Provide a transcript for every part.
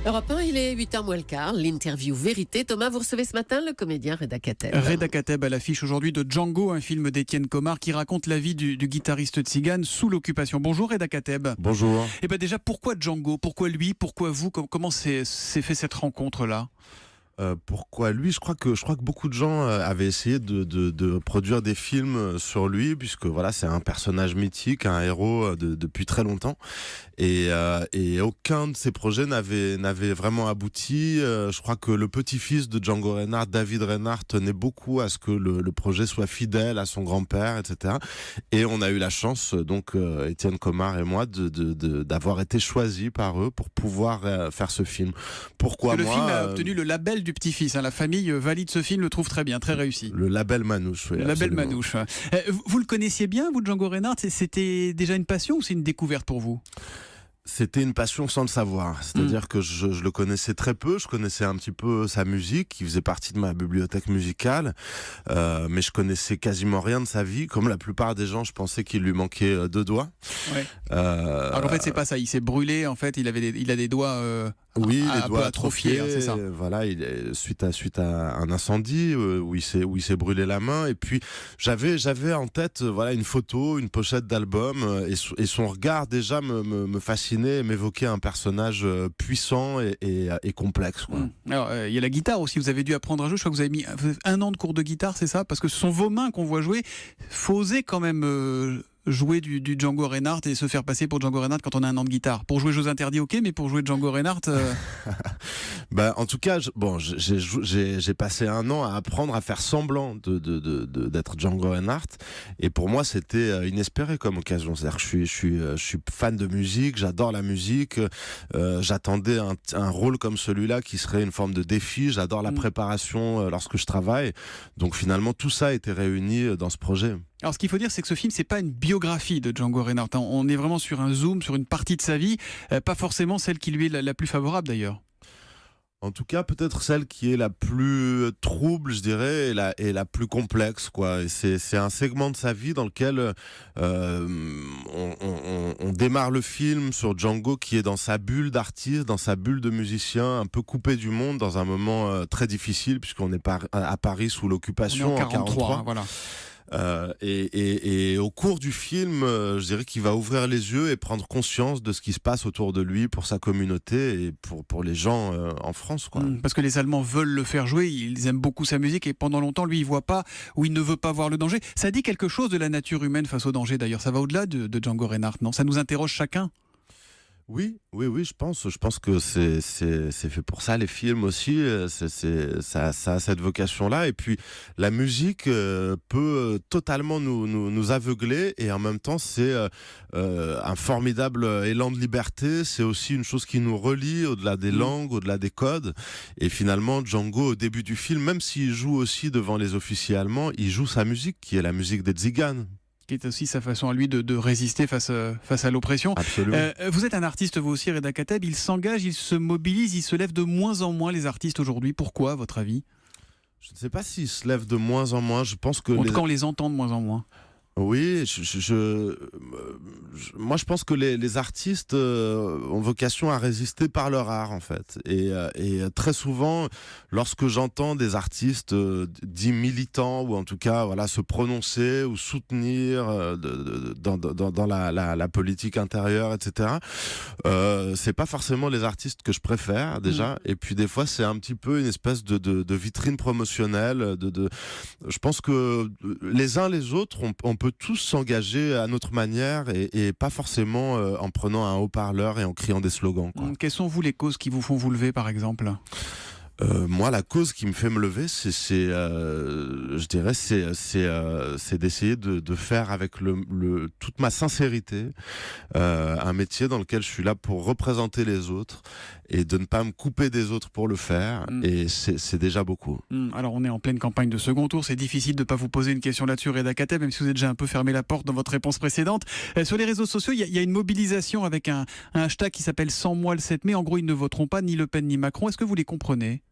Europe 1, il est 8h moins le quart, l'interview vérité. Thomas, vous recevez ce matin le comédien Reda Kateb. Reda Kateb à l'affiche aujourd'hui de Django, un film d'Étienne Comard qui raconte la vie du guitariste tzigane sous l'occupation. Bonjour Reda Kateb. Bonjour. Et bien déjà, pourquoi Django? Pourquoi lui? Pourquoi vous? Comment s'est fait cette rencontre-là? Pourquoi lui? Je crois que beaucoup de gens avaient essayé de produire des films sur lui, puisque voilà, c'est un personnage mythique, un héros depuis très longtemps, et aucun de ces projets n'avait vraiment abouti. Je crois que le petit-fils de Django Reinhardt, David Reinhardt, tenait beaucoup à ce que le projet soit fidèle à son grand-père, etc. Et on a eu la chance, donc Étienne Comard et moi, d'avoir été choisis par eux pour pouvoir faire ce film. Pourquoi le moi film a obtenu le label du petit-fils. La famille valide ce film, le trouve très bien, très réussi. Le label Manouche. Oui, le label absolument. Manouche. Vous le connaissiez bien, vous, Django Reinhardt? C'était déjà une passion ou c'est une découverte pour vous? C'était une passion sans le savoir. C'est-à-dire que je le connaissais très peu. Je connaissais un petit peu sa musique, qui faisait partie de ma bibliothèque musicale. Mais je connaissais quasiment rien de sa vie. Comme la plupart des gens, je pensais qu'il lui manquait 2 doigts. Ouais. Alors en fait, c'est pas ça. Il s'est brûlé. En fait, il a des doigts. Oui, les un doigts peu atrophiés, c'est ça. Voilà, suite à un incendie où il s'est brûlé la main. Et puis j'avais en tête voilà une photo, une pochette d'album, et son regard déjà me fascinait, et m'évoquait un personnage puissant et complexe, quoi. Alors il y a la guitare aussi. Vous avez dû apprendre à jouer. Je crois que vous avez mis 1 an de cours de guitare, c'est ça? Parce que ce sont vos mains qu'on voit jouer. Faut oser quand même. Jouer du Django Reinhardt et se faire passer pour Django Reinhardt quand on a 1 an de guitare. Pour jouer Jeux Interdits, ok, mais pour jouer Django Reinhardt... En tout cas, j'ai passé 1 an à apprendre à faire semblant d'être Django Reinhardt, et pour moi c'était inespéré comme occasion. C'est-à-dire que je suis fan de musique, j'adore la musique, j'attendais un rôle comme celui-là qui serait une forme de défi. J'adore la préparation lorsque je travaille, donc finalement tout ça a été réuni dans ce projet. Alors ce qu'il faut dire, c'est que ce film, c'est pas une biographie de Django Reinhardt. On est vraiment sur un zoom, sur une partie de sa vie, pas forcément celle qui lui est la plus favorable d'ailleurs. En tout cas, peut-être celle qui est la plus trouble, je dirais, et la plus complexe, quoi. Et c'est un segment de sa vie dans lequel on démarre le film sur Django qui est dans sa bulle d'artiste, dans sa bulle de musicien, un peu coupé du monde, dans un moment très difficile, puisqu'on est à Paris sous l'occupation en 43. Voilà. Et au cours du film, je dirais qu'il va ouvrir les yeux et prendre conscience de ce qui se passe autour de lui, pour sa communauté et pour les gens en France, quoi. Parce que les Allemands veulent le faire jouer, ils aiment beaucoup sa musique, et pendant longtemps, lui, il voit pas, ou il ne veut pas voir le danger. Ça dit quelque chose de la nature humaine face au danger, d'ailleurs. Ça va au-delà de Django Reinhardt, non? Ça nous interroge chacun. Oui, je pense que c'est fait pour ça, les films aussi. Ça a cette vocation-là. Et puis la musique peut totalement nous aveugler, et en même temps c'est un formidable élan de liberté. C'est aussi une chose qui nous relie au-delà des langues, au-delà des codes. Et finalement, Django, au début du film, même s'il joue aussi devant les officiers allemands, il joue sa musique, qui est la musique des tziganes, Qui est aussi sa façon à lui de résister face à l'oppression. Absolument. Vous êtes un artiste, vous aussi, Reda Kateb. Il s'engage, il se mobilise, il se lève de moins en moins, les artistes aujourd'hui. Pourquoi, à votre avis? Je ne sais pas s'ils se lèvent de moins en moins. Je pense que en tout cas, on les entend de moins en moins. Oui, moi je pense que les artistes ont vocation à résister par leur art, en fait. Et très souvent, lorsque j'entends des artistes dits militants, ou en tout cas voilà, se prononcer ou soutenir dans la politique intérieure, etc., c'est pas forcément les artistes que je préfère déjà. Et puis des fois c'est un petit peu une espèce de vitrine promotionnelle. Je pense que les uns les autres, on peut tous s'engager à notre manière, et pas forcément en prenant un haut-parleur et en criant des slogans, quoi. Quelles sont, vous, les causes qui vous font vous lever, par exemple? Moi, la cause qui me fait me lever, je dirais, c'est d'essayer de faire avec toute ma sincérité un métier dans lequel je suis là pour représenter les autres, et de ne pas me couper des autres pour le faire. Et c'est déjà beaucoup. Alors, on est en pleine campagne de second tour. C'est difficile de ne pas vous poser une question là-dessus, Reda Kateb, même si vous avez déjà un peu fermé la porte dans votre réponse précédente. Sur les réseaux sociaux, il y a une mobilisation avec un hashtag qui s'appelle « Sans moi le 7 mai ». En gros, ils ne voteront pas ni Le Pen ni Macron. Est-ce que vous les comprenez?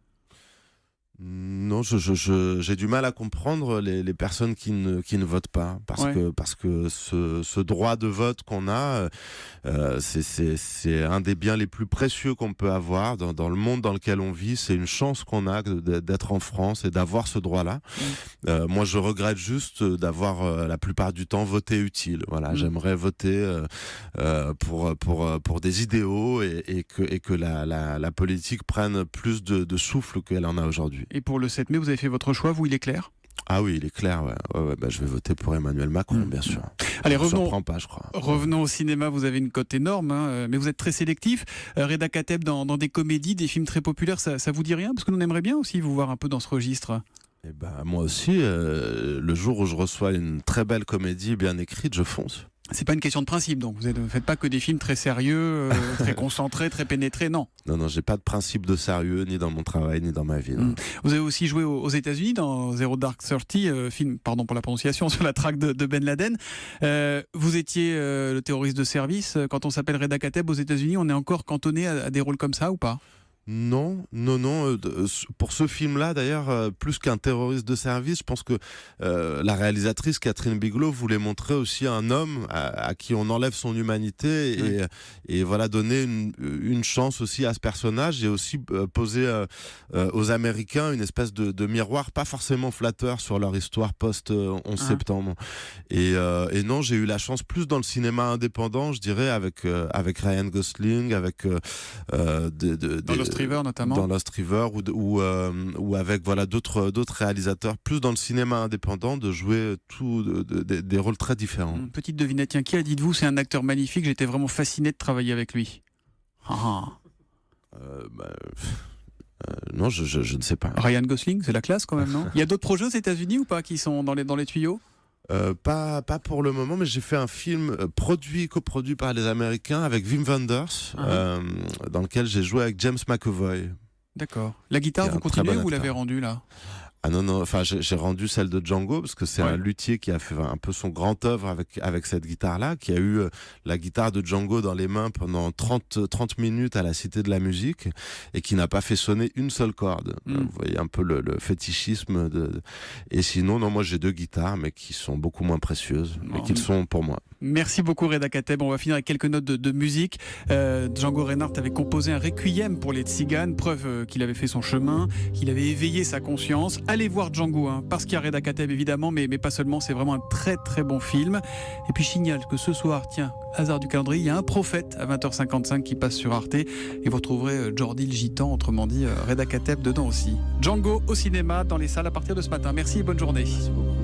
Non, j'ai du mal à comprendre les personnes qui ne votent pas, parce que ce droit de vote qu'on a, c'est un des biens les plus précieux qu'on peut avoir dans le monde dans lequel on vit. C'est une chance qu'on a d'être en France et d'avoir ce droit-là. Moi, je regrette juste d'avoir la plupart du temps voté utile. Voilà, j'aimerais voter pour des idéaux et que la politique prenne plus de souffle qu'elle en a aujourd'hui. Et pour le 7 mai, vous avez fait votre choix, vous, il est clair ? Ah oui, il est clair, ouais. Je vais voter pour Emmanuel Macron, bien sûr. Allez, Ça ne surprend pas, je crois. Revenons au cinéma, vous avez une cote énorme, hein, mais vous êtes très sélectif. Reda Kateb, dans des comédies, des films très populaires, ça vous dit rien ? Parce que nous, on aimerait bien aussi vous voir un peu dans ce registre. Eh ben, moi aussi, le jour où je reçois une très belle comédie bien écrite, je fonce. C'est pas une question de principe, donc vous ne faites pas que des films très sérieux, très concentrés, très pénétrés, non. Non, j'ai pas de principe de sérieux, ni dans mon travail, ni dans ma vie. Vous avez aussi joué aux États-Unis dans Zero Dark Thirty, film, pardon pour la prononciation, sur la traque de Ben Laden. Vous étiez le terroriste de service. Quand on s'appelle Reda Kateb aux États-Unis, on est encore cantonné à des rôles comme ça ou pas ? Non. Pour ce film-là, d'ailleurs, plus qu'un terroriste de service, je pense que la réalisatrice Catherine Bigelow voulait montrer aussi un homme à qui on enlève son humanité et voilà, donner une chance aussi à ce personnage et aussi poser aux Américains une espèce de miroir pas forcément flatteur sur leur histoire post-11 septembre. Et non, j'ai eu la chance plus dans le cinéma indépendant, je dirais, avec Ryan Gosling, avec dans Lost River notamment. Dans Lost River ou avec d'autres réalisateurs, plus dans le cinéma indépendant, de jouer des rôles très différents. Petite devinette, tiens, qui a dit de vous, c'est un acteur magnifique, j'étais vraiment fasciné de travailler avec lui. Non, je ne sais pas. Ryan Gosling, c'est la classe quand même, non ? Il y a d'autres projets aux États-Unis ou pas qui sont dans les tuyaux ? Pas pour le moment, mais j'ai fait un film coproduit par les Américains avec Wim Wenders, dans lequel j'ai joué avec James McAvoy. D'accord. La guitare, vous continuez ou vous l'avez rendue là ? Ah non, enfin j'ai rendu celle de Django parce que c'est un luthier qui a fait un peu son grand œuvre avec cette guitare-là, qui a eu la guitare de Django dans les mains pendant 30 minutes à la Cité de la Musique et qui n'a pas fait sonner une seule corde. Vous voyez un peu le fétichisme Et sinon, non, moi j'ai 2 guitares, mais qui sont beaucoup moins précieuses, mais qui le sont pour moi. Merci beaucoup Reda Kateb. On va finir avec quelques notes de musique. Django Reinhardt avait composé un requiem pour les Tziganes, preuve qu'il avait fait son chemin, qu'il avait éveillé sa conscience. Allez voir Django, parce qu'il y a Reda Kateb évidemment, mais pas seulement, c'est vraiment un très très bon film. Et puis je signale que ce soir, tiens, hasard du calendrier, il y a Un prophète à 20h55 qui passe sur Arte et vous retrouverez Jordi le Gitan, autrement dit Reda Kateb dedans aussi. Django au cinéma, dans les salles à partir de ce matin. Merci et bonne journée. Merci beaucoup.